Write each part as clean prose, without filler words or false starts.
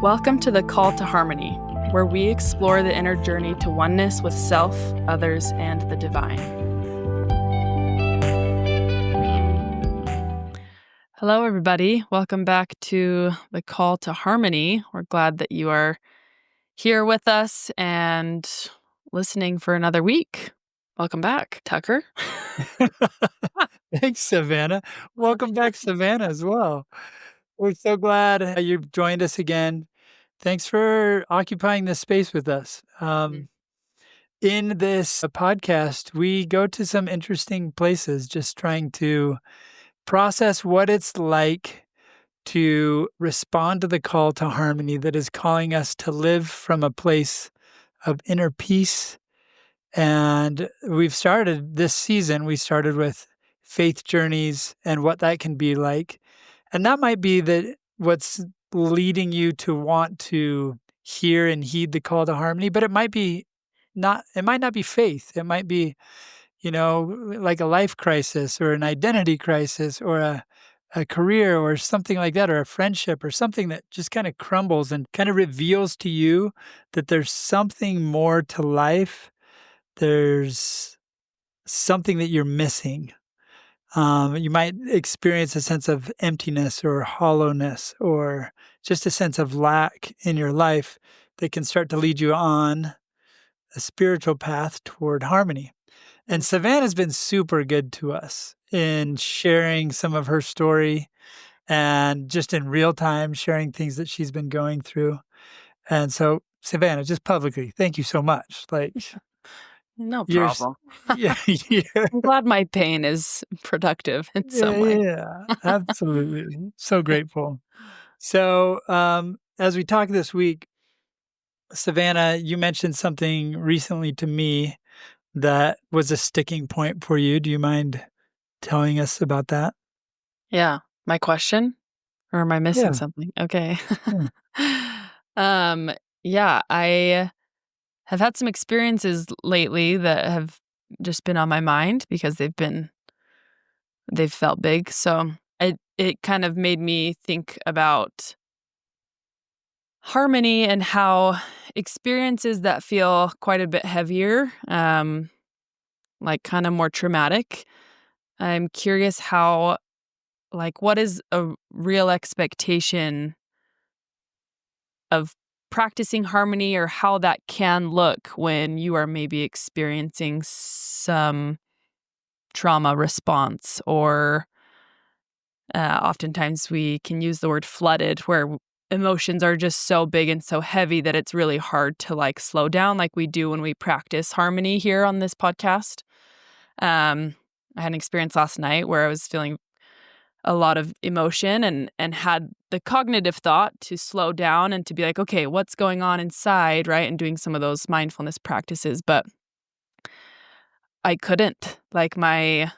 Welcome to the Call to Harmony, where we explore the inner journey to oneness with self, others, and the divine. Hello, everybody. Welcome back to the Call to Harmony. We're glad that you are here with us and listening for another week. Welcome back, Tucker. Thanks, Savannah. Welcome back, Savannah, as well. We're so glad you've joined us again. Thanks for occupying this space with us. In this podcast, we go to some interesting places, just trying to process what it's like to respond to the call to harmony that is calling us to live from a place of inner peace. And we've started this season, we started with faith journeys and what that can be like. And that might be what's leading you to want to hear and heed the call to harmony, but it might not be faith. It might be, like a life crisis or an identity crisis or a career or something like that, or a friendship or something that just kind of crumbles and kind of reveals to you that there's something more to life. There's something that you're missing. You might experience a sense of emptiness or hollowness or just a sense of lack in your life that can start to lead you on a spiritual path toward harmony. And Savannah's been super good to us in sharing some of her story and just in real time sharing things that she's been going through. And so, Savannah, just publicly, thank you so much. No problem. Yeah. I'm glad my pain is productive in some way. Yeah, absolutely. So grateful. So, as we talk this week, Savannah, you mentioned something recently to me that was a sticking point for you. Do you mind telling us about that? Yeah. My question? Or am I missing Yeah. something? Okay. I have had some experiences lately that have just been on my mind because they've felt big. So it kind of made me think about harmony and how experiences that feel quite a bit heavier, like kind of more traumatic. I'm curious how, what is a real expectation of practicing harmony, or how that can look when you are maybe experiencing some trauma response, or oftentimes we can use the word flooded, where emotions are just so big and so heavy that it's really hard to slow down like we do when we practice harmony here on this podcast. I had an experience last night where I was feeling a lot of emotion and had the cognitive thought to slow down and to be like, okay, what's going on inside, right? And doing some of those mindfulness practices, but I couldn't. The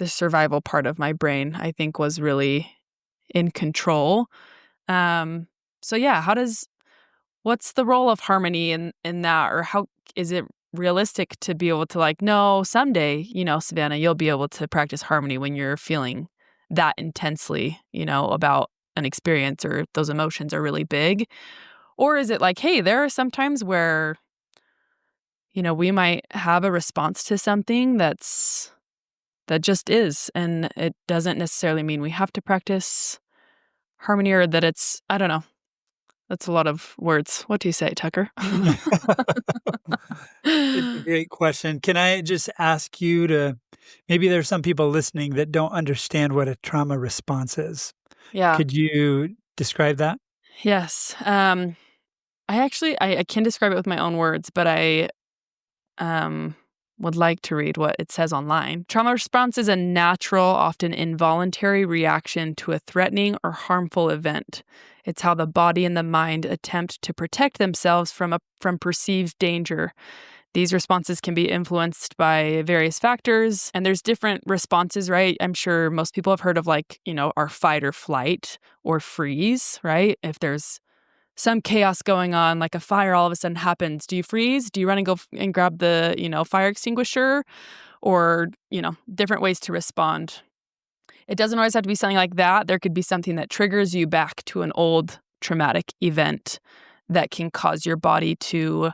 survival part of my brain, I think, was really in control. So yeah, what's the role of harmony in that, or how is it realistic to be able to no, someday, Savannah, you'll be able to practice harmony when you're feeling that intensely, about an experience, or those emotions are really big? Or is it hey, there are some times where, we might have a response to something that just is, and it doesn't necessarily mean we have to practice harmony, or that it's, I don't know. That's a lot of words. What do you say, Tucker? It's a great question. Can I just ask you maybe there's some people listening that don't understand what a trauma response is. Yeah. Could you describe that? Yes. I can describe it with my own words, but I would like to read what it says online. Trauma response is a natural, often involuntary reaction to a threatening or harmful event. It's how the body and the mind attempt to protect themselves from perceived danger. These responses can be influenced by various factors, and there's different responses, right? I'm sure most people have heard of our fight or flight or freeze, right? If there's some chaos going on, like a fire all of a sudden happens, do you freeze? Do you run and go and grab the, fire extinguisher? Or, different ways to respond. It doesn't always have to be something like that. There could be something that triggers you back to an old traumatic event that can cause your body to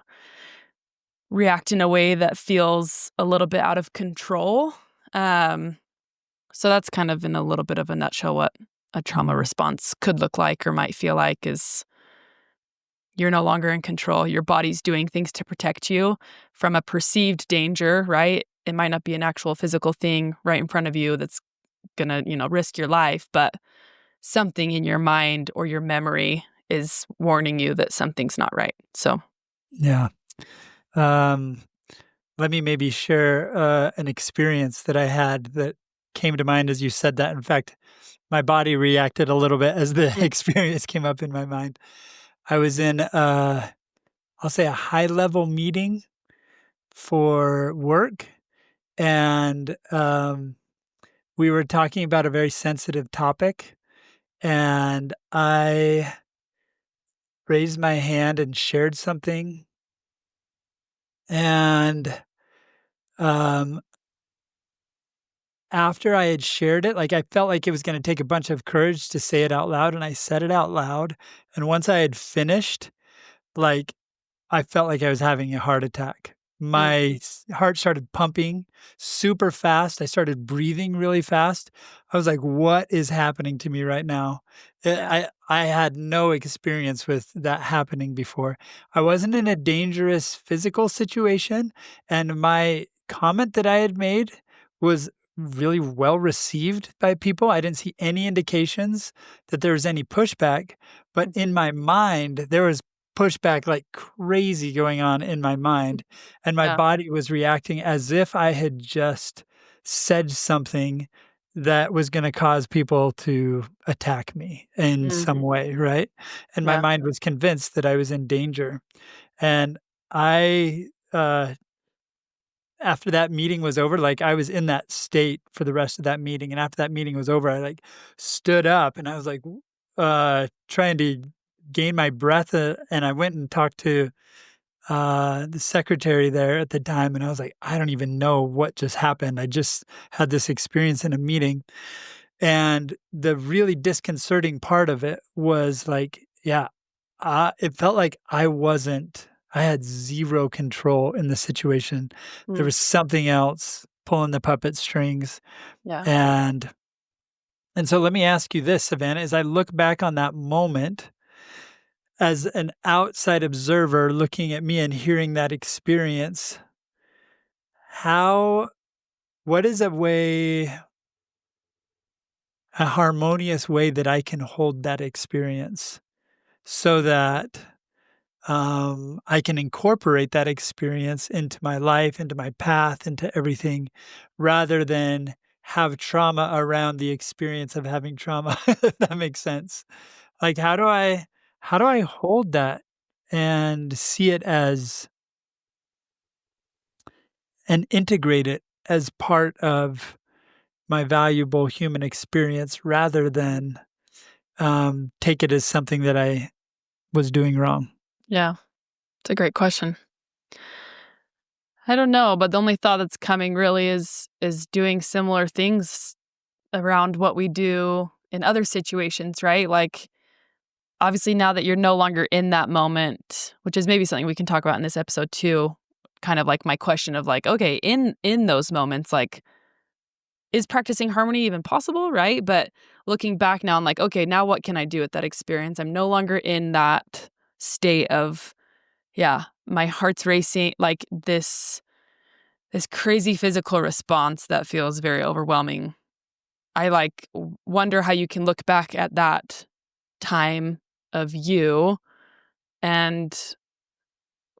react in a way that feels a little bit out of control. So that's kind of in a little bit of a nutshell what a trauma response could look like or might feel like is you're no longer in control. Your body's doing things to protect you from a perceived danger, right? It might not be an actual physical thing right in front of you that's going to, risk your life, but something in your mind or your memory is warning you that something's not right. So, Yeah. Let me maybe share an experience that I had that came to mind as you said that. In fact, my body reacted a little bit as the mm, experience came up in my mind. I was in, I'll say, a high level meeting for work, and we were talking about a very sensitive topic. And I raised my hand and shared something. And um, after I had shared it, like, I felt like it was gonna take a bunch of courage to say it out loud, and I said it out loud, and once I had finished, like, I felt like I was having a heart attack. mm, My heart started pumping super fast. I started breathing really fast. I was like, "What is happening to me right now?" yeah. I had no experience with that happening before. I wasn't in a dangerous physical situation, and my comment that I had made was really well received by people. I didn't see any indications that there was any pushback, but in Mhm. my mind, there was pushback like crazy going on in my mind, and my Yeah. body was reacting as if I had just said something that was gonna cause people to attack me in some Mhm. way, right? And my Yeah. mind was convinced that I was in danger. And I, after that meeting was over, like, I was in that state for the rest of that meeting, and after that meeting was over, I, like, stood up, and I was, like, trying to gain my breath, and I went and talked to, the secretary there at the time, and I was like, "I don't even know what just happened. I just had this experience in a meeting." And the really disconcerting part of it was, like, yeah, it felt like I had 0 control in the situation. There Mm. was something else pulling the puppet strings, Yeah. and so let me ask you this, Savannah, as I look back on that moment as an outside observer looking at me and hearing that experience, how what is a harmonious way that I can hold that experience so that I can incorporate that experience into my life, into my path, into everything, rather than have trauma around the experience of having trauma, if that makes sense. Like, how do I hold that and see it as and integrate it as part of my valuable human experience rather than take it as something that I was doing wrong? Yeah. It's a great question. I don't know, but the only thought that's coming really is doing similar things around what we do in other situations, right? Like obviously now that you're no longer in that moment, which is maybe something we can talk about in this episode too, kind of like my question of like, okay, in those moments, like is practicing harmony even possible, right? But looking back now, I'm like, okay, now what can I do with that experience? I'm no longer in that state of, yeah, my heart's racing, like this crazy physical response that feels very overwhelming. I like wonder how you can look back at that time of you and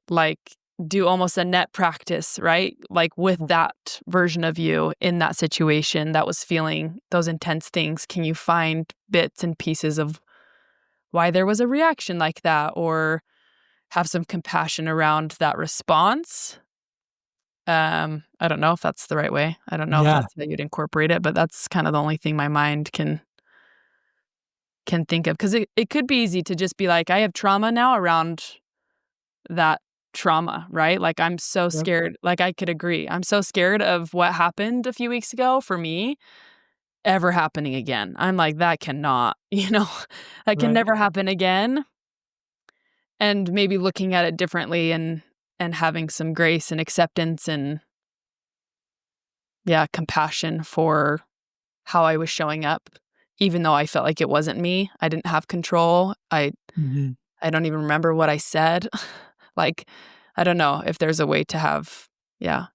like do almost a net practice, right? Like with that version of you in that situation that was feeling those intense things. Can you find bits and pieces of why there was a reaction like that or have some compassion around that response? I don't know if that's the right way. I don't know if Yeah. that's how you'd incorporate it, but that's kind of the only thing my mind can think of. Because it could be easy to just be like, I have trauma now around that trauma, right? Like I'm so Yep. scared. Like I could agree. I'm so scared of what happened a few weeks ago for me ever happening again. I'm like, that cannot, that can Right. never happen again. And maybe looking at it differently and having some grace and acceptance and yeah, compassion for how I was showing up, even though I felt like it wasn't me. I didn't have control. Mhm. I don't even remember what I said. Like, I don't know if there's a way to have, yeah,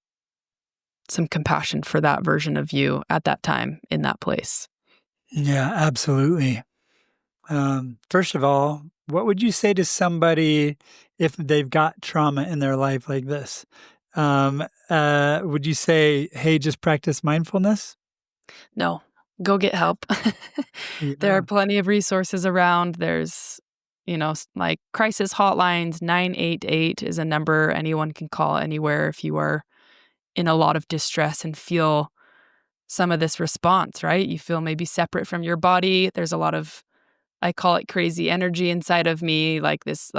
some compassion for that version of you at that time in that place. Yeah, absolutely. First of all, what would you say to somebody if they've got trauma in their life like this? Would you say, "Hey, just practice mindfulness"? No, go get help. There are Yeah. plenty of resources around. There's, like crisis hotlines. 988 is a number anyone can call anywhere if you are in a lot of distress and feel some of this response, right? You feel maybe separate from your body. There's a lot of, I call it crazy energy inside of me, like this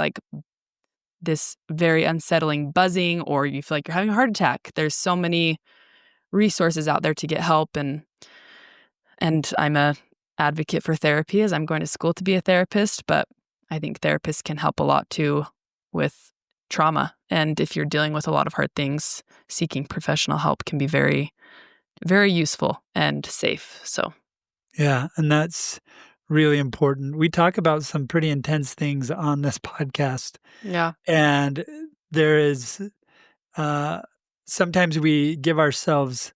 very unsettling buzzing, or you feel like you're having a heart attack. There's so many resources out there to get help, and I'm a advocate for therapy as I'm going to school to be a therapist, but I think therapists can help a lot too with trauma. And if you're dealing with a lot of hard things, seeking professional help can be very, very useful and safe. So, Yeah, and that's really important. We talk about some pretty intense things on this podcast, yeah. and there is, uh sometimes we give ourselves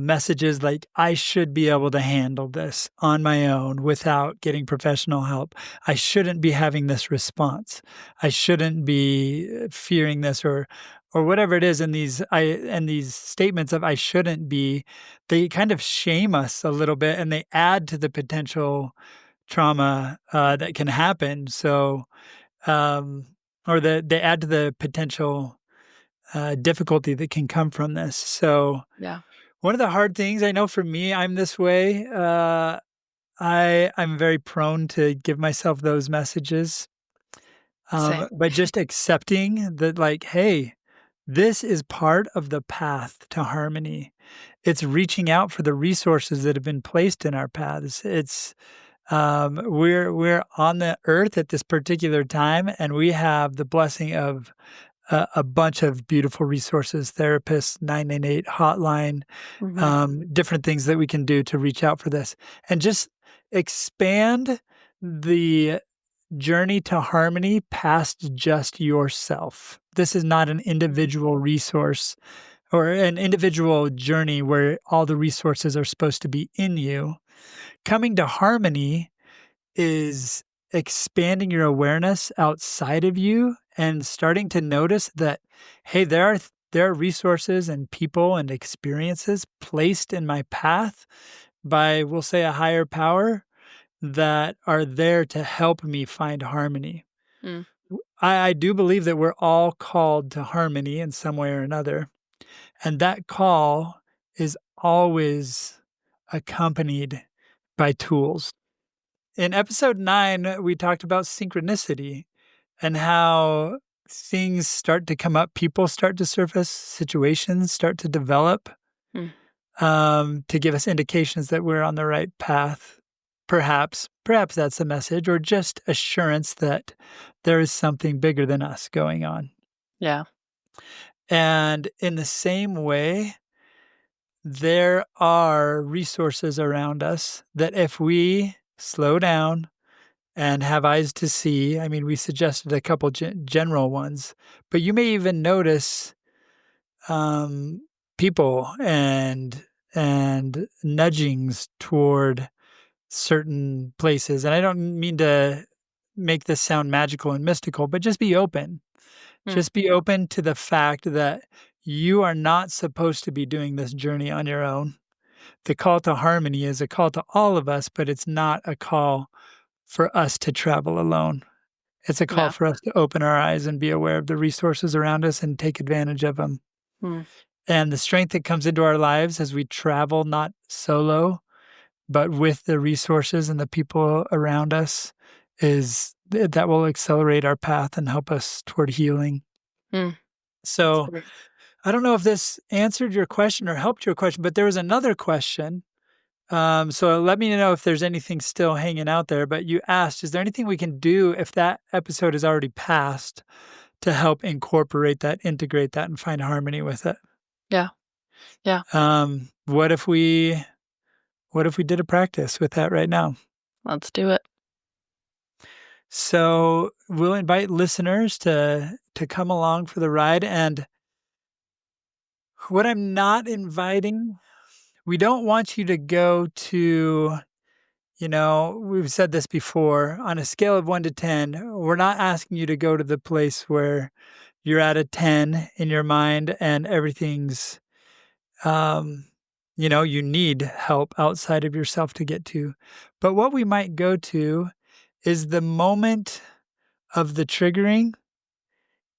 messages like, I should be able to handle this on my own without getting professional help. I shouldn't be having this response. I shouldn't be fearing this or whatever it is. And these statements of I shouldn't be, they kind of shame us a little bit and they add to the potential trauma that can happen. So, um, or they add to the potential difficulty that can come from this. So, Yeah. one of the hard things I know for me, I'm this way. I'm very prone to give myself those messages, Same. but just accepting that, like, hey, this is part of the path to harmony. It's reaching out for the resources that have been placed in our paths. It's we're on the earth at this particular time, and we have the blessing of a bunch of beautiful resources, therapists, 998 hotline, Hmm. different things that we can do to reach out for this and just expand the journey to harmony past just yourself. This is not an individual resource or an individual journey where all the resources are supposed to be in you. Coming to harmony is expanding your awareness outside of you and starting to notice that, hey, there are resources and people and experiences placed in my path by, we'll say, a higher power that are there to help me find harmony. Mm. I do believe that we're all called to harmony in some way or another. And that call is always accompanied by tools. In episode 9, we talked about synchronicity and how things start to come up, people start to surface, situations start to develop Mm. to give us indications that we're on the right path. Perhaps that's a message, or just assurance that there is something bigger than us going on. Yeah. And in the same way, there are resources around us that if we slow down and have eyes to see, I mean, we suggested a couple general ones, but you may even notice um, people and nudgings toward certain places. And I don't mean to make this sound magical and mystical, but just be open. Mm. Just be open to the fact that you are not supposed to be doing this journey on your own. The call to harmony is a call to all of us, but it's not a call for us to travel alone. It's a call Yeah. for us to open our eyes and be aware of the resources around us and take advantage of them. Mm. And the strength that comes into our lives as we travel, not solo, but with the resources and the people around us, is that will accelerate our path and help us toward healing. Mm. That's So great. I don't know if this answered your question or helped your question, but there was another question So let me know if there's anything still hanging out there. But you asked, is there anything we can do if that episode is already passed to help incorporate that, integrate that, and find harmony with it? Yeah. Yeah. Um, what if we what if we did a practice with that right now? Let's do it. So we'll invite listeners to come along for the ride. And what I'm not inviting, we don't want you to go to, we've said this before, on a scale of 1 to 10, we're not asking you to go to the place where you're at a 10 in your mind and everything's, you need help outside of yourself to get to. But what we might go to is the moment of the triggering,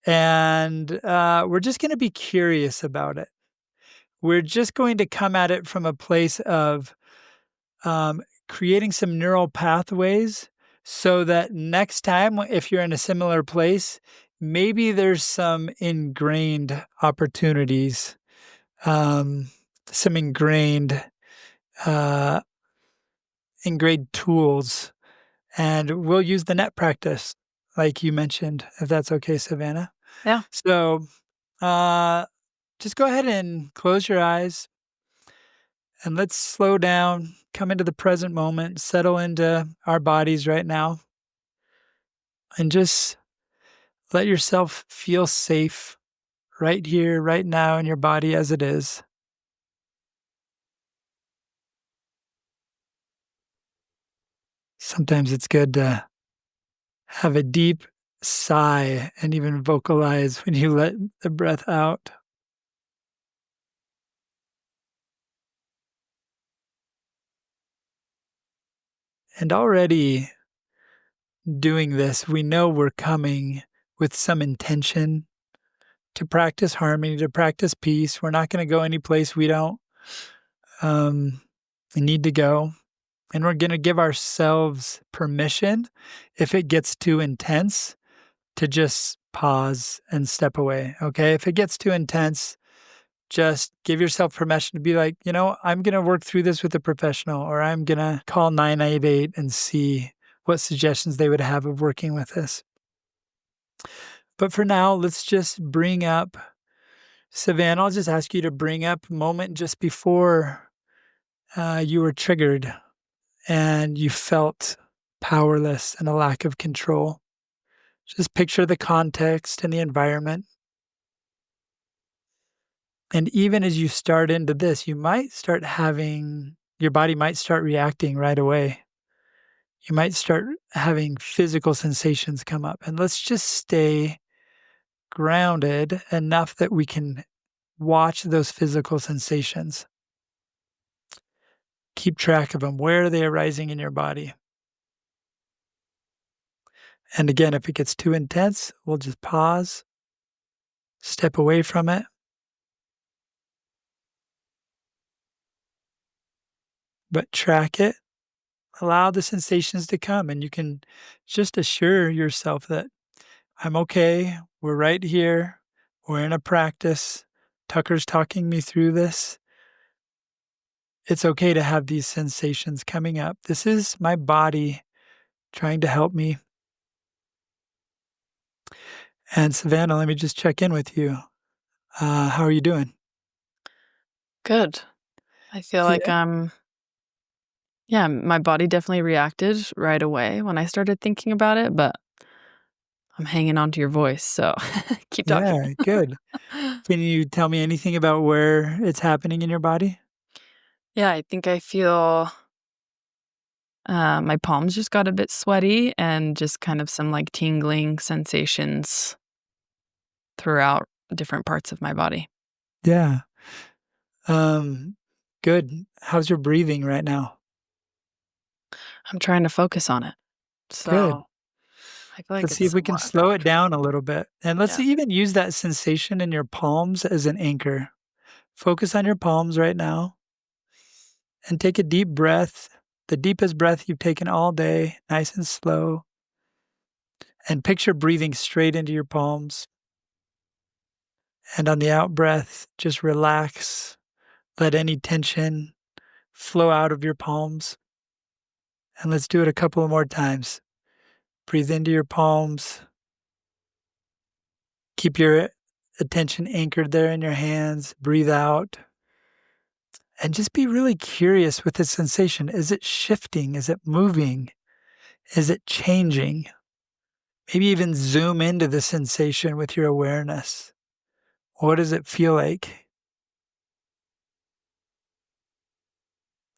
and we're just going to be curious about it. We're just going to come at it from a place of creating some neural pathways so that next time, if you're in a similar place, maybe there's some ingrained opportunities, some uh, ingrained tools, and we'll use the net practice, like you mentioned, if that's okay, Savannah. Yeah. So, just go ahead and close your eyes and let's slow down, come into the present moment, settle into our bodies right now, and just let yourself feel safe right here, right now in your body as it is. Sometimes it's good to have a deep sigh and even vocalize when you let the breath out. And already doing this, we know we're coming with some intention to practice harmony, to practice peace. We're not going to go any place we don't um, need to go. And we're going to give ourselves permission, if it gets too intense, to just pause and step away. Okay. If it gets too intense, just give yourself permission to be like, I'm going to work through this with a professional, or I'm going to call 988 and see what suggestions they would have of working with this. But for now, let's just bring up, Savannah, I'll just ask you to bring up a moment just before you were triggered and you felt powerless and a lack of control. Just picture the context and the environment. And even as you start into this, you might start your body might start reacting right away. You might start having physical sensations come up. And let's just stay grounded enough that we can watch those physical sensations. Keep track of them. Where are they arising in your body? And again, if it gets too intense, we'll just pause, step away from it. But track it. Allow the sensations to come, and you can just assure yourself that I'm okay. We're right here. We're in a practice. Tucker's talking me through this. It's okay to have these sensations coming up. This is my body trying to help me. And Savannah, let me just check in with you. How are you doing? Good. I feel like my body definitely reacted right away when I started thinking about it, but I'm hanging on to your voice, so keep talking. Yeah, good. Can you tell me anything about where it's happening in your body? Yeah, I think I feel my palms just got a bit sweaty and just kind of some like tingling sensations throughout different parts of my body. Yeah. Good. How's your breathing right now? I'm trying to focus on it. Good. So I feel like Let's it's see if we can somewhat slow it natural. down a little bit. And let's Yeah. even use that sensation in your palms as an anchor. Focus on your palms right now and take a deep breath, the deepest breath you've taken all day, nice and slow. And picture breathing straight into your palms. And on the out breath, just relax. Let any tension flow out of your palms. And let's do it a couple of more times. Breathe into your palms. Keep your attention anchored there in your hands. Breathe out. And just be really curious with the sensation. Is it shifting? Is it moving? Is it changing? Maybe even zoom into the sensation with your awareness. What does it feel like?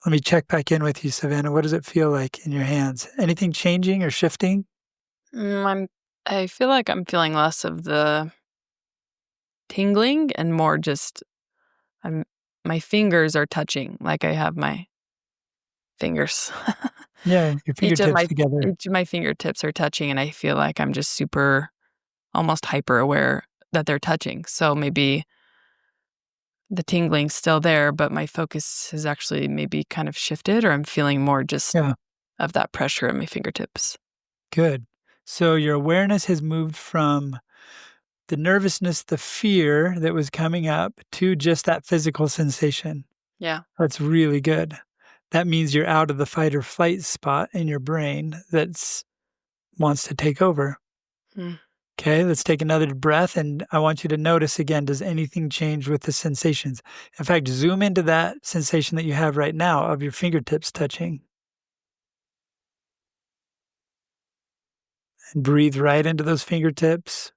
Let me check back in with you, Savannah. What does it feel like in your hands? Anything changing or shifting? I feel like I'm feeling less of the tingling and more just my fingers are touching, like I have my fingers. Yeah, your fingertips together. Each of my fingertips are touching, and I feel like I'm just super, almost hyper aware that they're touching. So maybe the tingling's still there, but my focus has actually maybe kind of shifted, or I'm feeling more just Yeah, of that pressure in my fingertips. good. So your awareness has moved from the nervousness, the fear that was coming up to just that physical sensation. Yeah. That's really good. That means you're out of the fight or flight spot in your brain that wants to take over. Hmm. Okay, let's take another breath, and I want you to notice again, does anything change with the sensations? In fact, zoom into that sensation that you have right now of your fingertips touching. And breathe right into those fingertips,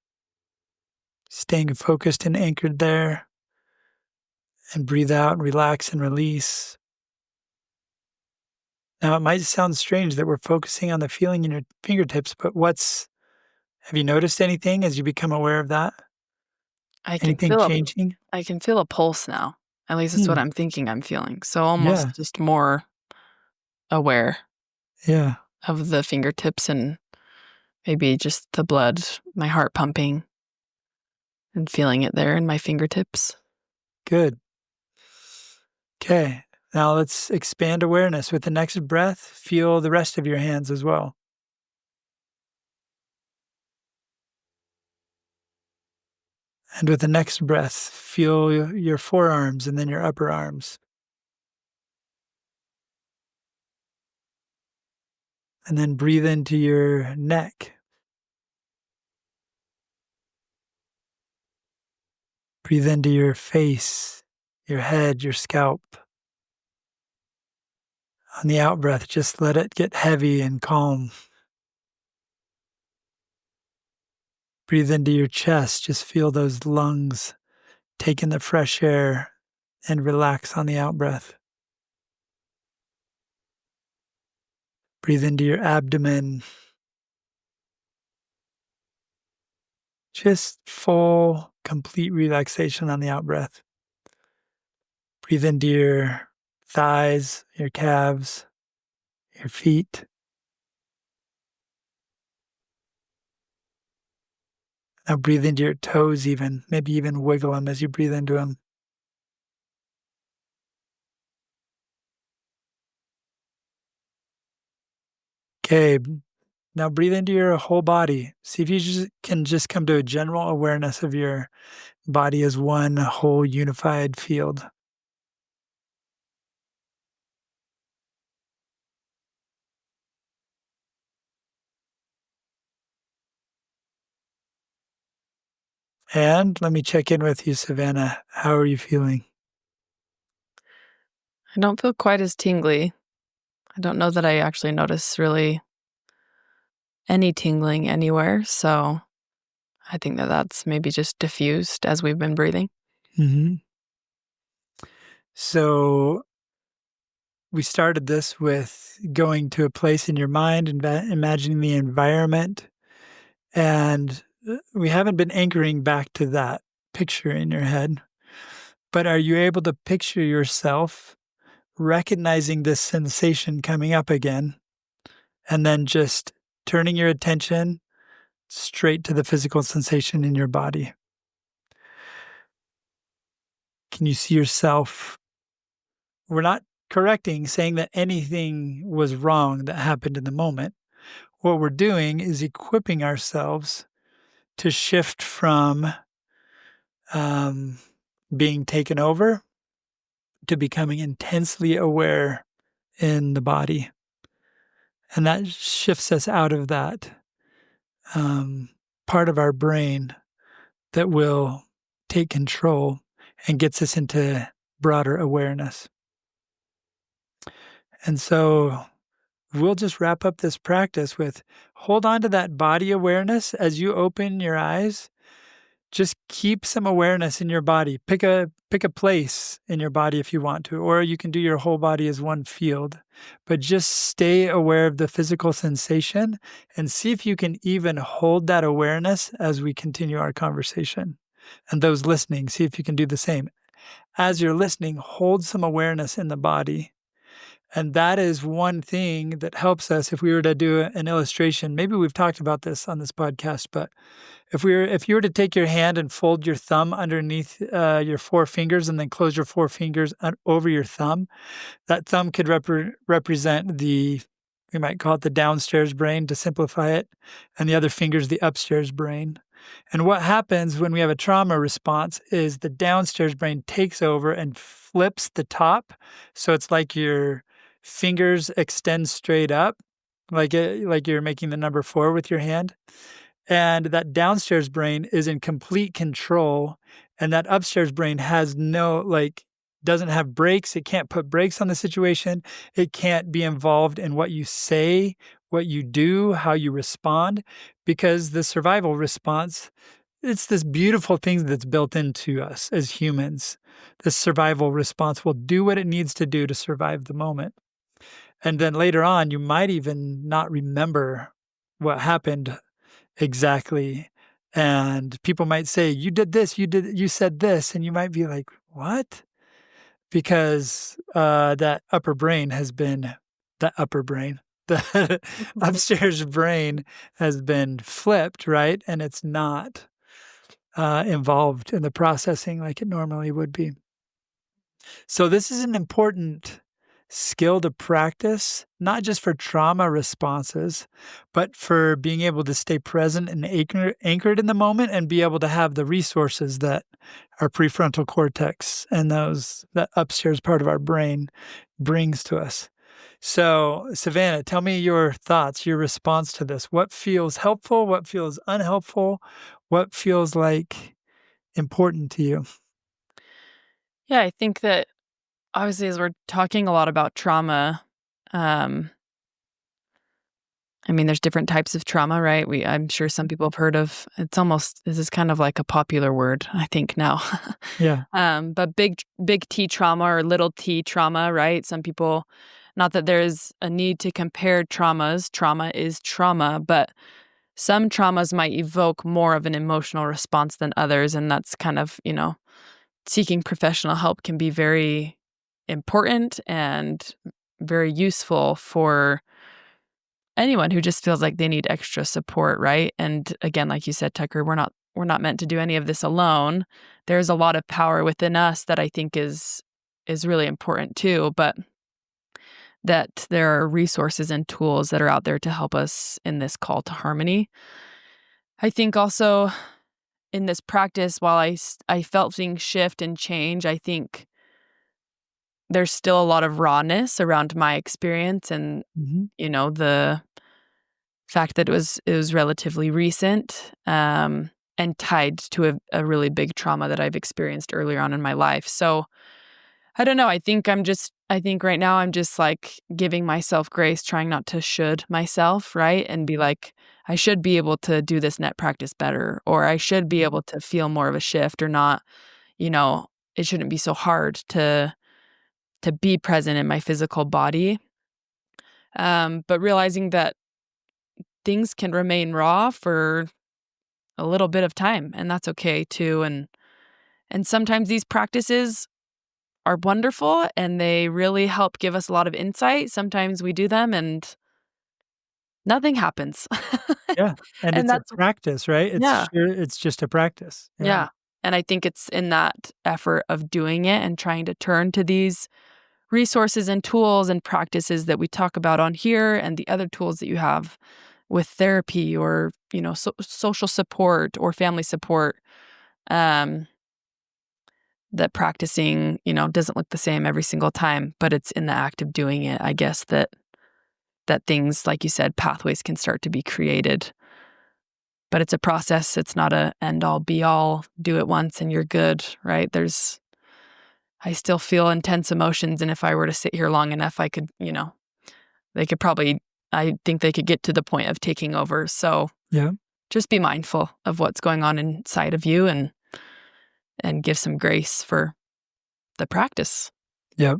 staying focused and anchored there. And breathe out and relax and release. Now, it might sound strange that we're focusing on the feeling in your fingertips, but have you noticed anything as you become aware of that? I can Anything feel a changing? I can feel a pulse now. At least that's what Hmm. I'm thinking I'm feeling. So Yeah, almost just more aware yeah, of the fingertips and maybe just the blood, my heart pumping and feeling it there in my fingertips. good. Okay, now let's expand awareness. With the next breath, feel the rest of your hands as well. And with the next breath, feel your forearms and then your upper arms. And then breathe into your neck. Breathe into your face, your head, your scalp. On the out breath, just let it get heavy and calm. Breathe into your chest. Just feel those lungs take in the fresh air and relax on the out breath. Breathe into your abdomen. Just full, complete relaxation on the out breath. Breathe into your thighs, your calves, your feet. Now breathe into your toes even, maybe even wiggle them as you breathe into them. Okay, now breathe into your whole body. See if you can just come to a general awareness of your body as one whole unified field. And let me check in with you, Savannah. How are you feeling? I don't feel quite as tingly. I don't know that I actually notice really any tingling anywhere. So I think that that's maybe just diffused as we've been breathing. Hmm. So we started this with going to a place in your mind and imagining the environment. And we haven't been anchoring back to that picture in your head. But are you able to picture yourself recognizing this sensation coming up again and then just turning your attention straight to the physical sensation in your body? Can you see yourself? We're not correcting, saying that anything was wrong that happened in the moment. What we're doing is equipping ourselves to shift from um, being taken over to becoming intensely aware in the body. And that shifts us out of that part of our brain that will take control and gets us into broader awareness. And so we'll just wrap up this practice with hold on to that body awareness as you open your eyes. Just keep some awareness in your body. Pick a place in your body if you want to, or you can do your whole body as one field. But just stay aware of the physical sensation and see if you can even hold that awareness as we continue our conversation. And those listening, see if you can do the same. As you're listening, hold some awareness in the body. And that is one thing that helps us if we were to do an illustration. Maybe we've talked about this on this podcast, but if you were to take your hand and fold your thumb underneath your four fingers and then close your four fingers over your thumb, that thumb could represent we might call it the downstairs brain to simplify it, and the other finger's the upstairs brain. And what happens when we have a trauma response is the downstairs brain takes over and flips the top. So it's like your fingers extend straight up, like you're making the number 4 with your hand. And that downstairs brain is in complete control, and that upstairs brain has doesn't have brakes. It can't put brakes on the situation. It can't be involved in what you say, what you do, how you respond, because the survival response, it's this beautiful thing that's built into us as humans. This survival response will do what it needs to do to survive the moment. And then later on, you might even not remember what happened exactly. And people might say, you did this, you said this, and you might be like, what? Because that upper brain, the upstairs brain has been flipped, right? And it's not involved in the processing like it normally would be. So this is an important skill to practice, not just for trauma responses, but for being able to stay present and anchored in the moment and be able to have the resources that our prefrontal cortex and that upstairs part of our brain brings to us. So, Savannah, tell me your thoughts, your response to this. What feels helpful? What feels unhelpful? What feels like important to you? Yeah, I think that obviously as we're talking a lot about trauma, there's different types of trauma, right? I'm sure some people have heard of, this is kind of like a popular word, I think now. Yeah. But big T trauma or little t trauma, right? Some people, not that there's a need to compare traumas. Trauma is trauma, but some traumas might evoke more of an emotional response than others. And that's kind of, seeking professional help can be very important and very useful for anyone who just feels like they need extra support, right? And again, like you said, Tucker, we're not meant to do any of this alone. There's a lot of power within us that I think is really important too, but that there are resources and tools that are out there to help us in this call to harmony. I think also in this practice, while I felt things shift and change, I think there's still a lot of rawness around my experience and, Mhm. the fact that it was relatively recent, and tied to a really big trauma that I've experienced earlier on in my life. So I don't know. I think right now I'm just like giving myself grace, trying not to should myself, right? And be like, I should be able to do this net practice better, or I should be able to feel more of a shift or not, it shouldn't be so hard to be present in my physical body. But realizing that things can remain raw for a little bit of time, and that's okay too. And sometimes these practices are wonderful and they really help give us a lot of insight. Sometimes we do them and nothing happens. Yeah, and And it's a that's practice, right? yeah. It's just a practice. Yeah. Yeah. And I think it's in that effort of doing it and trying to turn to these resources and tools and practices that we talk about on here and the other tools that you have with therapy or, social support or family support, um, that practicing, doesn't look the same every single time, but it's in the act of doing it, I guess, that things, like you said, pathways can start to be created. But it's a process. It's not a end all be all, do it once and you're good, right? I still feel intense emotions. And if I were to sit here long enough, I could, they could probably, I think they could get to the point of taking over. So Yeah. just be mindful of what's going on inside of you and give some grace for the practice. Yep.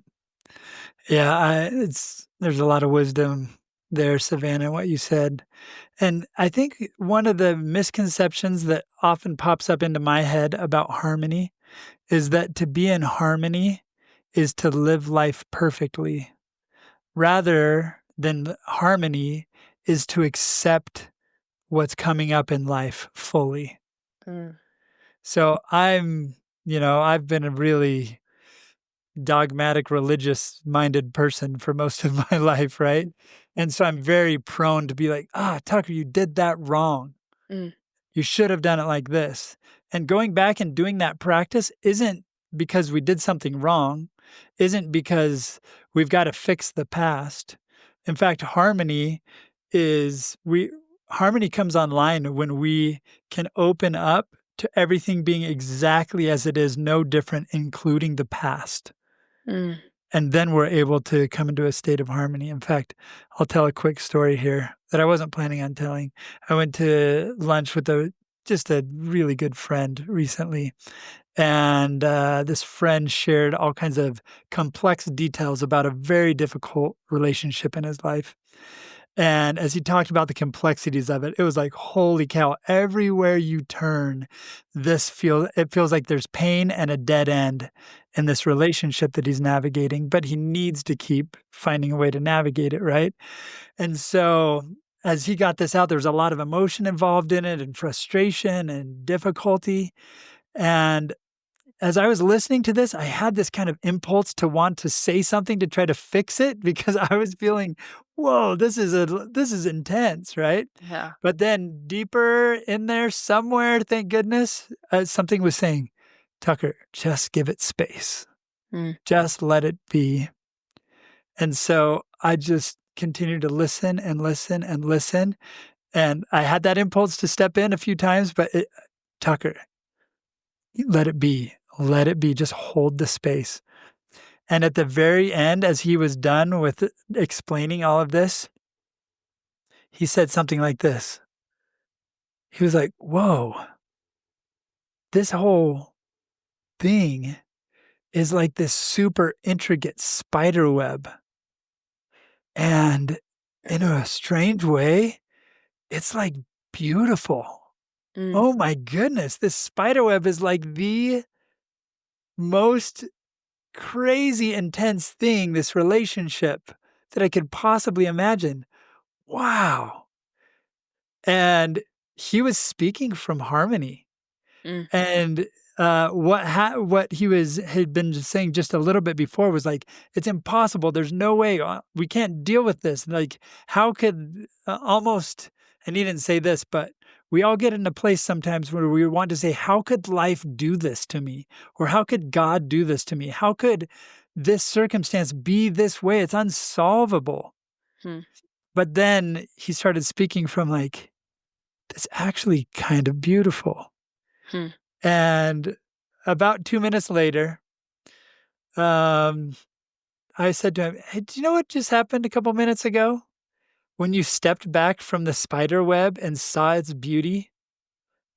Yeah, there's a lot of wisdom there, Savannah, what you said. And I think one of the misconceptions that often pops up into my head about harmony is that to be in harmony is to live life perfectly, rather than harmony is to accept what's coming up in life fully. Mm. So I've been a really dogmatic, religious-minded person for most of my life, right? And so I'm very prone to be like, Tucker, you did that wrong. Mm. You should have done it like this. And going back and doing that practice isn't because we did something wrong, isn't because we've got to fix the past. In fact, harmony comes online when we can open up to everything being exactly as it is, no different, including the past. Mm. And then we're able to come into a state of harmony. In fact, I'll tell a quick story here that I wasn't planning on telling. I went to lunch with just a really good friend recently. And this friend shared all kinds of complex details about a very difficult relationship in his life. And as he talked about the complexities of it, it was like, holy cow, everywhere you turn, it feels like there's pain and a dead end in this relationship that he's navigating, but he needs to keep finding a way to navigate it, right? And so as he got this out, there was a lot of emotion involved in it and frustration and difficulty. And as I was listening to this, I had this kind of impulse to want to say something to try to fix it because I was feeling, whoa, this is intense, right? Yeah. But then deeper in there somewhere, thank goodness, something was saying, Tucker, just give it space. Mm. Just let it be. And so I just continued to listen and listen and listen. And I had that impulse to step in a few times, but Tucker, let it be. Let it be. Just hold the space. And at the very end, as he was done with explaining all of this, he said something like this. He was like, whoa, this whole thing is like this super intricate spider web. And in a strange way, it's like beautiful. Mm. Oh my goodness, this spider web is like the most crazy intense thing, this relationship that I could possibly imagine. Wow. And he was speaking from harmony. Mm. And what he had been just saying just a little bit before was like, it's impossible. There's no way we can't deal with this. Like, how could almost, and he didn't say this, but we all get in a place sometimes where we want to say, how could life do this to me? Or how could God do this to me? How could this circumstance be this way? It's unsolvable. Hmm. But then he started speaking from like, it's actually kind of beautiful. Hmm. And about 2 minutes later, I said to him, hey, do you know what just happened a couple minutes ago? When you stepped back from the spider web and saw its beauty?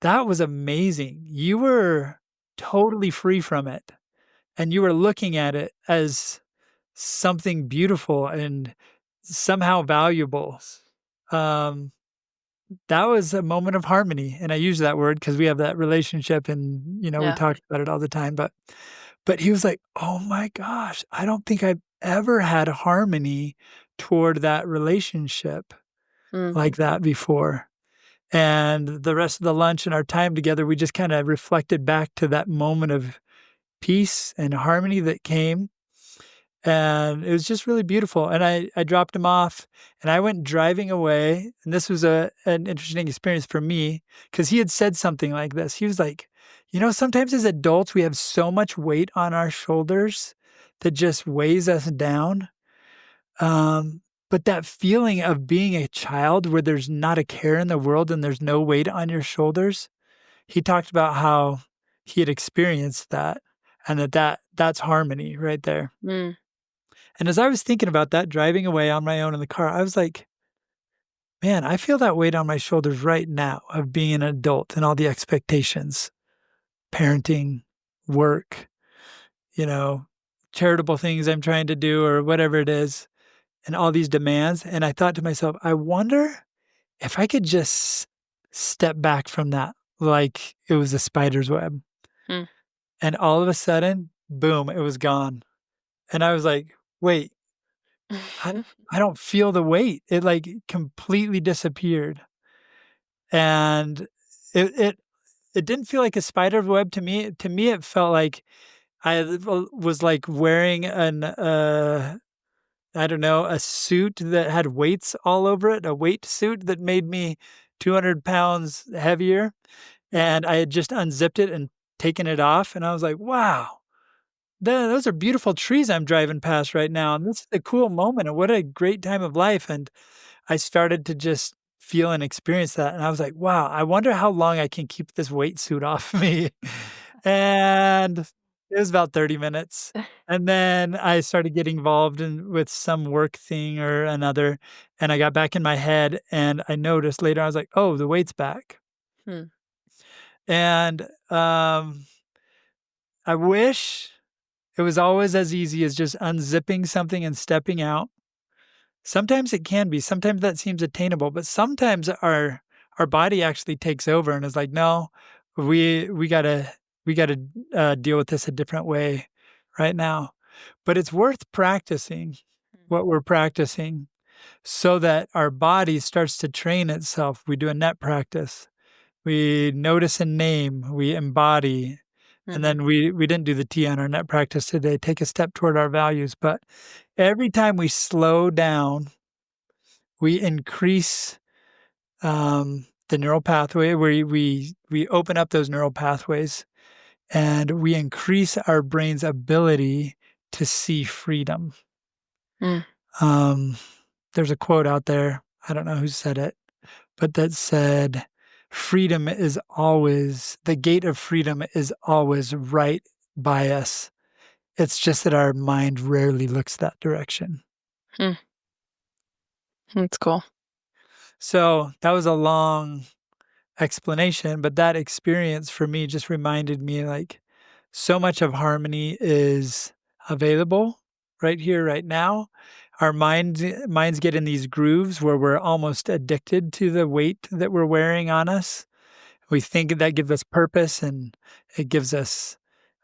That was amazing. You were totally free from it. And you were looking at it as something beautiful and somehow valuable. That was a moment of harmony. And I use that word because we have that relationship and, we Yeah. talk about it all the time. But he was like, oh my gosh, I don't think I've ever had harmony toward that relationship Mm. like that before. And the rest of the lunch and our time together, we just kind of reflected back to that moment of peace and harmony that came. And it was just really beautiful. And I dropped him off and I went driving away. And this was an interesting experience for me because he had said something like this. He was like, Sometimes as adults, we have so much weight on our shoulders that just weighs us down. But that feeling of being a child where there's not a care in the world and there's no weight on your shoulders, he talked about how he had experienced that and that's harmony right there. Mm. And as I was thinking about that, driving away on my own in the car, I was like, man, I feel that weight on my shoulders right now of being an adult and all the expectations, parenting, work, you know, charitable things I'm trying to do or whatever it is, and all these demands. And I thought to myself, I wonder if I could just step back from that like it was a spider's web. Mm. And all of a sudden, boom, it was gone. And I was like, wait, I don't feel the weight. It like completely disappeared. And it it it didn't feel like a spider web to me. To me, it felt like I was like wearing I don't know, a suit that had weights all over it, a weight suit that made me 200 pounds heavier. And I had just unzipped it and taken it off. And I was like, wow, those are beautiful trees I'm driving past right now. And this is a cool moment. And what a great time of life. And I started to just feel and experience that. And I was like, wow, I wonder how long I can keep this weight suit off me. And it was about 30 minutes. And then I started getting involved with some work thing or another. And I got back in my head and I noticed later, I was like, oh, the weight's back. Hmm. And I wish it was always as easy as just unzipping something and stepping out. Sometimes it can be, sometimes that seems attainable, but sometimes our body actually takes over and is like, "No, we gotta deal with this a different way right now." But it's worth practicing what we're practicing so that our body starts to train itself. We do a net practice. We notice and name, we embody, and Mhm. then we didn't do the T on our net practice today, take a step toward our values, but every time we slow down, we increase, the neural pathway where we open up those neural pathways, and we increase our brain's ability to see freedom. Mm. Um, there's a quote out there, I don't know who said it, but that said, "Freedom is always the gate of freedom is always right by us. It's just that our mind rarely looks that direction." Mm. That's cool. So, that was a long explanation, but that experience for me just reminded me, like, so much of harmony is available right here, right now. Our minds get in these grooves where we're almost addicted to the weight that we're wearing on us. We think that gives us purpose and it gives us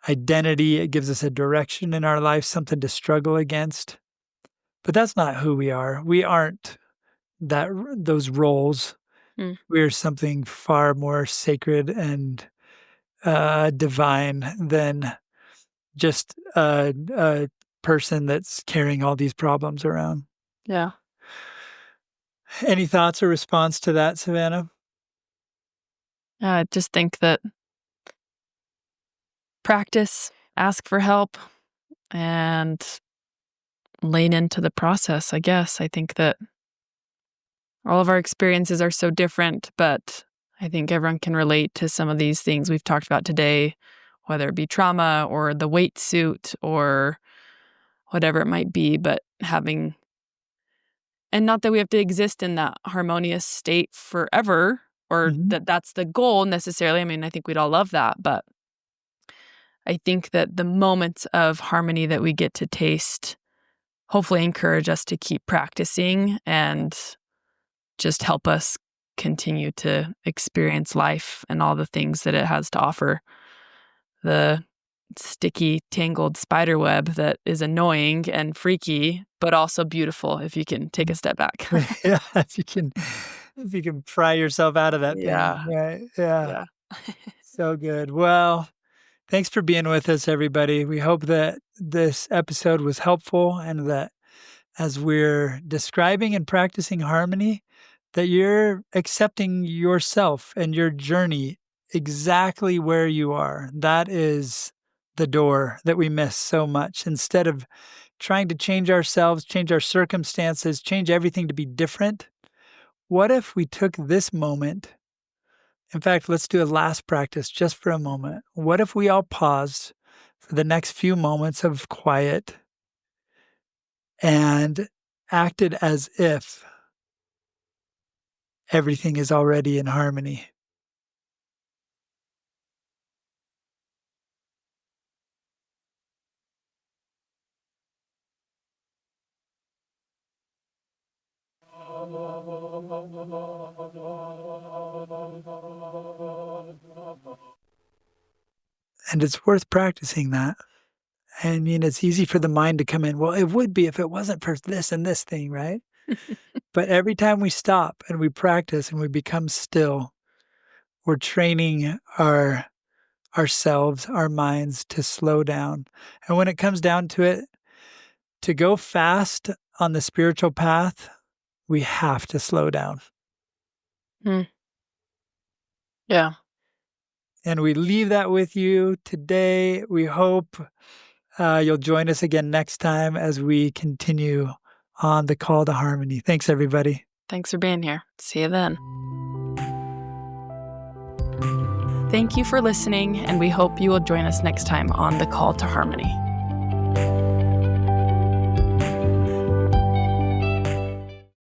identity. It gives us a direction in our life, something to struggle against. But that's not who we are. We aren't those roles. Mm. We're something far more sacred and divine than just a person that's carrying all these problems around. Yeah. Any thoughts or response to that, Savannah? I just think that practice, ask for help, and lean into the process, I guess. I think that all of our experiences are so different, but I think everyone can relate to some of these things we've talked about today, whether it be trauma or the weight suit or whatever it might be, but having, and not that we have to exist in that harmonious state forever or Mhm. that that's the goal necessarily. I mean, I think we'd all love that, but I think that the moments of harmony that we get to taste hopefully encourage us to keep practicing and just help us continue to experience life and all the things that it has to offer. The sticky, tangled spider web that is annoying and freaky, but also beautiful if you can take a step back. Yeah, if you can pry yourself out of that thing, Yeah. right? Yeah, Yeah. so good. Well, thanks for being with us, everybody. We hope that this episode was helpful and that as we're describing and practicing harmony, that you're accepting yourself and your journey exactly where you are. That is the door that we miss so much. Instead of trying to change ourselves, change our circumstances, change everything to be different, what if we took this moment? In fact, let's do a last practice just for a moment. What if we all paused for the next few moments of quiet and acted as if everything is already in harmony? And it's worth practicing that. I mean, it's easy for the mind to come in. Well, it would be if it wasn't for this and this thing, right? But every time we stop and we practice and we become still, we're training ourselves, our minds to slow down. And when it comes down to it, to go fast on the spiritual path, we have to slow down. Mm. Yeah. And we leave that with you today. We hope you'll join us again next time as we continue on the call to harmony. Thanks, everybody. Thanks for being here. See you then. Thank you for listening, and we hope you will join us next time on the Call to Harmony.